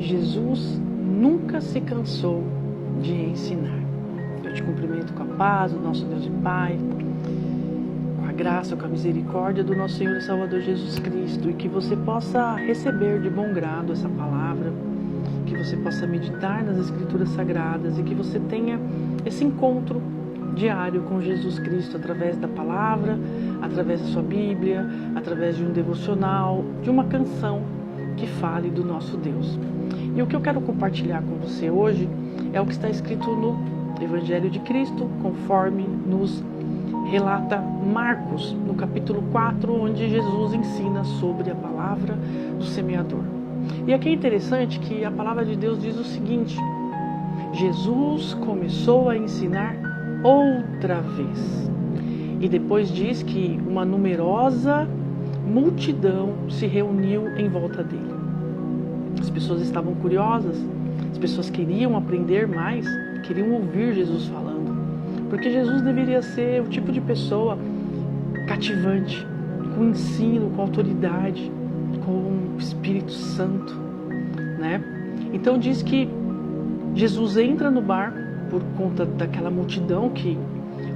Jesus nunca se cansou de ensinar. Eu te cumprimento com a paz do nosso Deus e Pai, com a graça, com a misericórdia do nosso Senhor e Salvador Jesus Cristo, e que você possa receber de bom grado essa palavra, que você possa meditar nas Escrituras Sagradas e que você tenha esse encontro diário com Jesus Cristo através da palavra, através da sua Bíblia, através de um devocional, de uma canção que fale do nosso Deus. E o que eu quero compartilhar com você hoje é o que está escrito no Evangelho de Cristo, conforme nos relata Marcos, no capítulo 4, onde Jesus ensina sobre a palavra do semeador. E aqui é interessante que a palavra de Deus diz o seguinte: Jesus começou a ensinar outra vez. E depois diz que uma numerosa multidão se reuniu em volta dele. As pessoas estavam curiosas, as pessoas queriam aprender mais, queriam ouvir Jesus falando. Porque Jesus deveria ser o tipo de pessoa cativante, com ensino, com autoridade, com o Espírito Santo, né? Então diz que Jesus entra no barco por conta daquela multidão que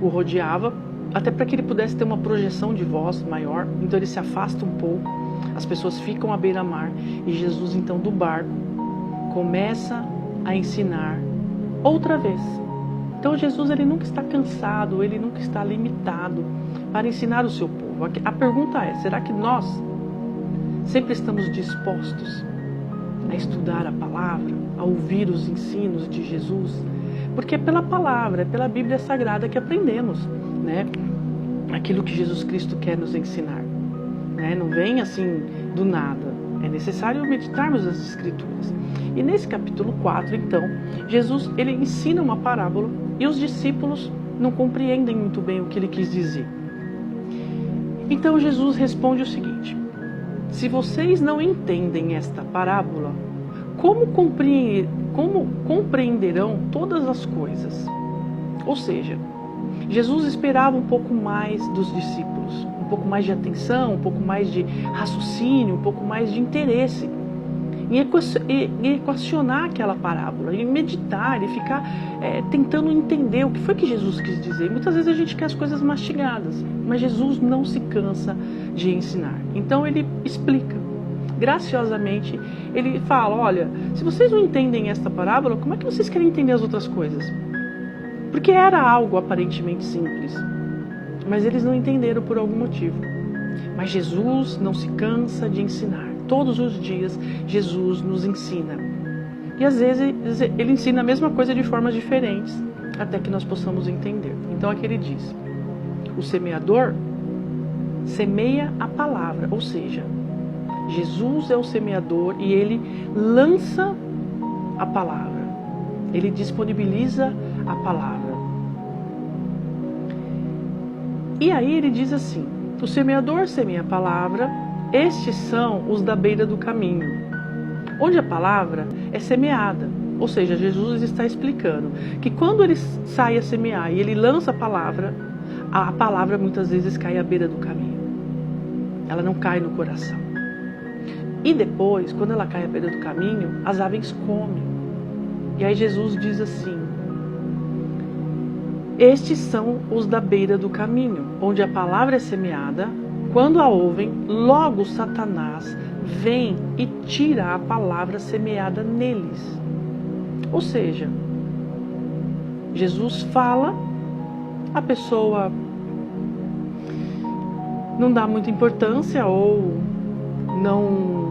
o rodeava, até para que ele pudesse ter uma projeção de voz maior. Então ele se afasta um pouco, as pessoas ficam à beira-mar e Jesus então do barco começa a ensinar outra vez. Então Jesus ele nunca está cansado, ele nunca está limitado para ensinar o seu povo. A pergunta é: será que nós sempre estamos dispostos a estudar a palavra, a ouvir os ensinos de Jesus? Porque é pela palavra, é pela Bíblia Sagrada que aprendemos, né? Aquilo que Jesus Cristo quer nos ensinar, né? Não vem assim do nada. É necessário meditarmos as Escrituras. E nesse capítulo 4, então, Jesus ele ensina uma parábola e os discípulos não compreendem muito bem o que ele quis dizer. Então Jesus responde o seguinte: se vocês não entendem esta parábola, como compreenderão todas as coisas? Ou seja, Jesus esperava um pouco mais dos discípulos, um pouco mais de atenção, um pouco mais de raciocínio, um pouco mais de interesse em equacionar aquela parábola, em meditar e ficar tentando entender o que foi que Jesus quis dizer. Muitas vezes a gente quer as coisas mastigadas, mas Jesus não se cansa de ensinar. Então ele explica. Graciosamente, ele fala: olha, se vocês não entendem esta parábola, como é que vocês querem entender as outras coisas? Porque era algo aparentemente simples, mas eles não entenderam por algum motivo. Mas Jesus não se cansa de ensinar. Todos os dias, Jesus nos ensina. E às vezes ele ensina a mesma coisa de formas diferentes, até que nós possamos entender. Então aqui ele diz: o semeador semeia a palavra, ou seja, Jesus é o semeador e ele lança a palavra. Ele disponibiliza a palavra. E aí ele diz assim: o semeador semeia a palavra, estes são os da beira do caminho, onde a palavra é semeada. Ou seja, Jesus está explicando que quando ele sai a semear e ele lança a palavra muitas vezes cai à beira do caminho. Ela não cai no coração. E depois, quando ela cai à beira do caminho, as aves comem. E aí Jesus diz assim: estes são os da beira do caminho, onde a palavra é semeada. Quando a ouvem, logo Satanás vem e tira a palavra semeada neles. Ou seja, Jesus fala, a pessoa não dá muita importância ou não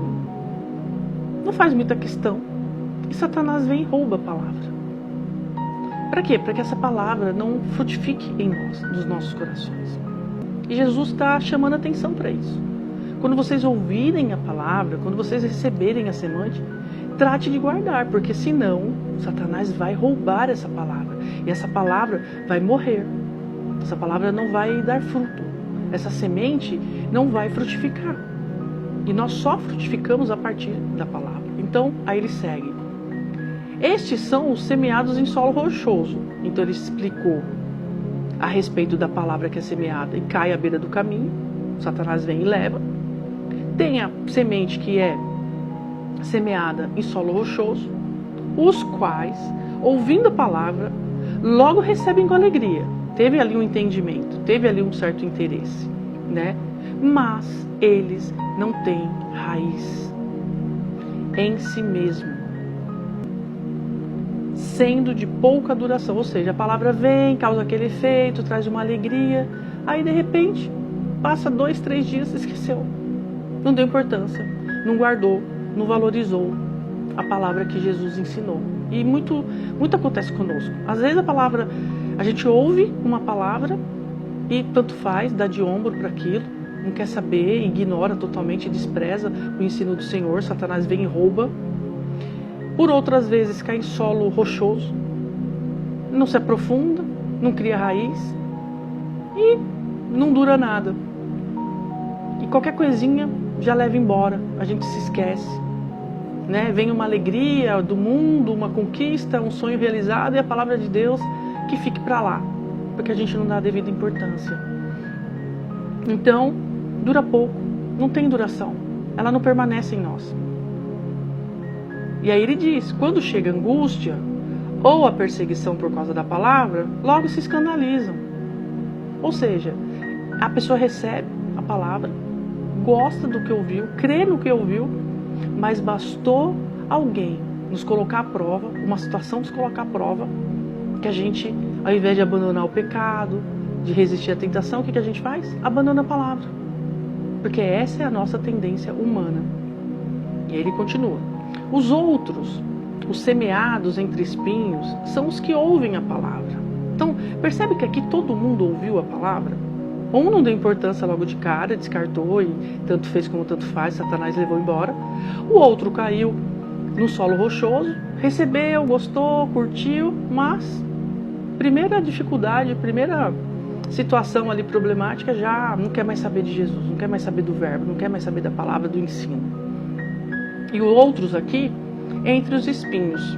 faz muita questão. E Satanás vem e rouba a palavra. Para quê? Para que essa palavra não frutifique em nós, nos nossos corações. E Jesus está chamando a atenção para isso. Quando vocês ouvirem a palavra, quando vocês receberem a semente, trate de guardar, porque senão Satanás vai roubar essa palavra. E essa palavra vai morrer. Essa palavra não vai dar fruto. Essa semente não vai frutificar. E nós só frutificamos a partir da palavra. Então, aí ele segue. Estes são os semeados em solo rochoso. Então ele explicou a respeito da palavra que é semeada e cai à beira do caminho. Satanás vem e leva. Tem a semente que é semeada em solo rochoso, os quais, ouvindo a palavra, logo recebem com alegria. Teve ali um entendimento, teve ali um certo interesse, né? Mas eles não têm raiz em si mesmo, sendo de pouca duração. Ou seja, a palavra vem, causa aquele efeito, traz uma alegria, aí de repente, passa 2, 3 dias e esqueceu. Não deu importância, não guardou, não valorizou a palavra que Jesus ensinou. E muito acontece conosco. Às vezes a gente ouve uma palavra e tanto faz, dá de ombro para aquilo, não quer saber, ignora totalmente, despreza o ensino do Senhor. Satanás vem e rouba. Por outras vezes cai em solo rochoso, não se aprofunda, não cria raiz e não dura nada. E qualquer coisinha já leva embora, a gente se esquece, né? Vem uma alegria do mundo, uma conquista, um sonho realizado, e a palavra de Deus que fique para lá, porque a gente não dá a devida importância. Então, dura pouco, não tem duração, ela não permanece em nós. E aí ele diz, quando chega a angústia ou a perseguição por causa da palavra, logo se escandalizam. Ou seja, a pessoa recebe a palavra, gosta do que ouviu, crê no que ouviu, mas bastou alguém nos colocar à prova, uma situação nos colocar à prova, que a gente, ao invés de abandonar o pecado, de resistir à tentação, o que a gente faz? Abandona a palavra. Porque essa é a nossa tendência humana. E aí ele continua. Os outros, os semeados entre espinhos, são os que ouvem a palavra. Então, percebe que aqui todo mundo ouviu a palavra? Um não deu importância logo de cara, descartou e tanto fez como tanto faz, Satanás levou embora. O outro caiu no solo rochoso, recebeu, gostou, curtiu, mas primeira dificuldade, primeira situação ali problemática, já não quer mais saber de Jesus, não quer mais saber do verbo, não quer mais saber da palavra, do ensino. E os outros aqui, entre os espinhos,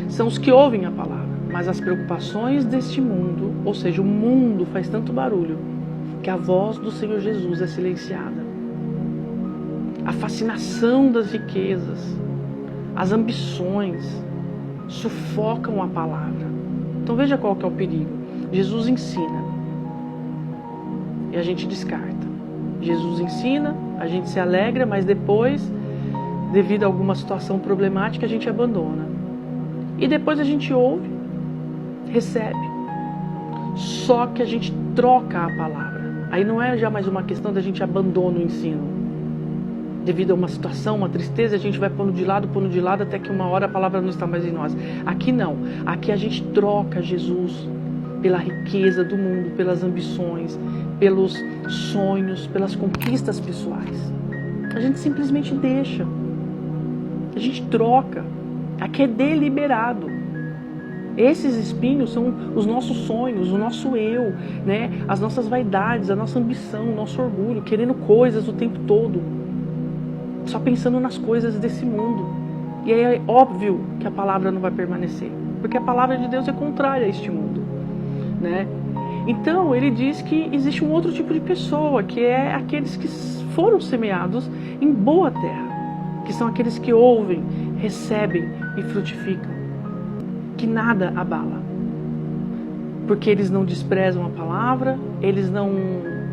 são os que ouvem a palavra, mas as preocupações deste mundo, ou seja, o mundo faz tanto barulho, que a voz do Senhor Jesus é silenciada. A fascinação das riquezas, as ambições, sufocam a palavra. Então veja qual que é o perigo. Jesus ensina e a gente descarta. Jesus ensina, a gente se alegra, mas depois, devido a alguma situação problemática, a gente abandona. E depois a gente ouve, recebe, só que a gente troca a palavra. Aí não é já mais uma questão da gente abandonar o ensino. Devido a uma situação, uma tristeza, a gente vai pondo de lado, até que uma hora a palavra não está mais em nós. Aqui não. Aqui a gente troca Jesus pela riqueza do mundo, pelas ambições, pelos sonhos, pelas conquistas pessoais. A gente simplesmente deixa. A gente troca. Aqui é deliberado. Esses espinhos são os nossos sonhos, o nosso eu, né? As nossas vaidades, a nossa ambição, o nosso orgulho, querendo coisas o tempo todo, só pensando nas coisas desse mundo. E aí é óbvio que a palavra não vai permanecer, porque a palavra de Deus é contrária a este mundo, né? Então ele diz que existe um outro tipo de pessoa, que é aqueles que foram semeados em boa terra, que são aqueles que ouvem, recebem e frutificam, que nada abala, porque eles não desprezam a palavra, eles não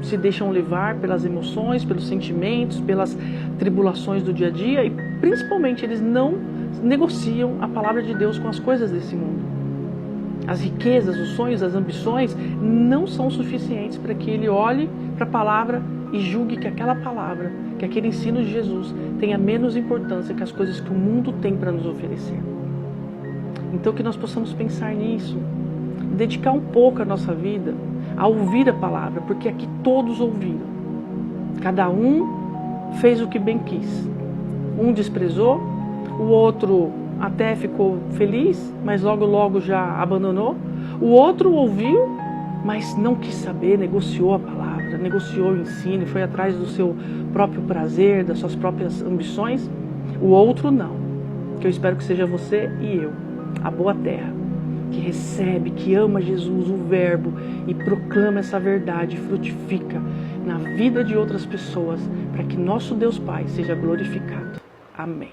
se deixam levar pelas emoções, pelos sentimentos, pelas tribulações do dia a dia, e principalmente eles não negociam a palavra de Deus com as coisas desse mundo. As riquezas, os sonhos, as ambições não são suficientes para que ele olhe para a palavra e julgue que aquela palavra, que aquele ensino de Jesus tenha menos importância que as coisas que o mundo tem para nos oferecer. Então que nós possamos pensar nisso, dedicar um pouco a nossa vida a ouvir a palavra, porque aqui todos ouviram. Cada um fez o que bem quis. Um desprezou, o outro até ficou feliz, mas logo já abandonou. O outro ouviu, mas não quis saber, negociou a palavra, negociou o ensino, foi atrás do seu próprio prazer, das suas próprias ambições. O outro não, que eu espero que seja você e eu, a boa terra, que recebe, que ama Jesus, o verbo, e proclama essa verdade, frutifica na vida de outras pessoas, para que nosso Deus Pai seja glorificado. Amém.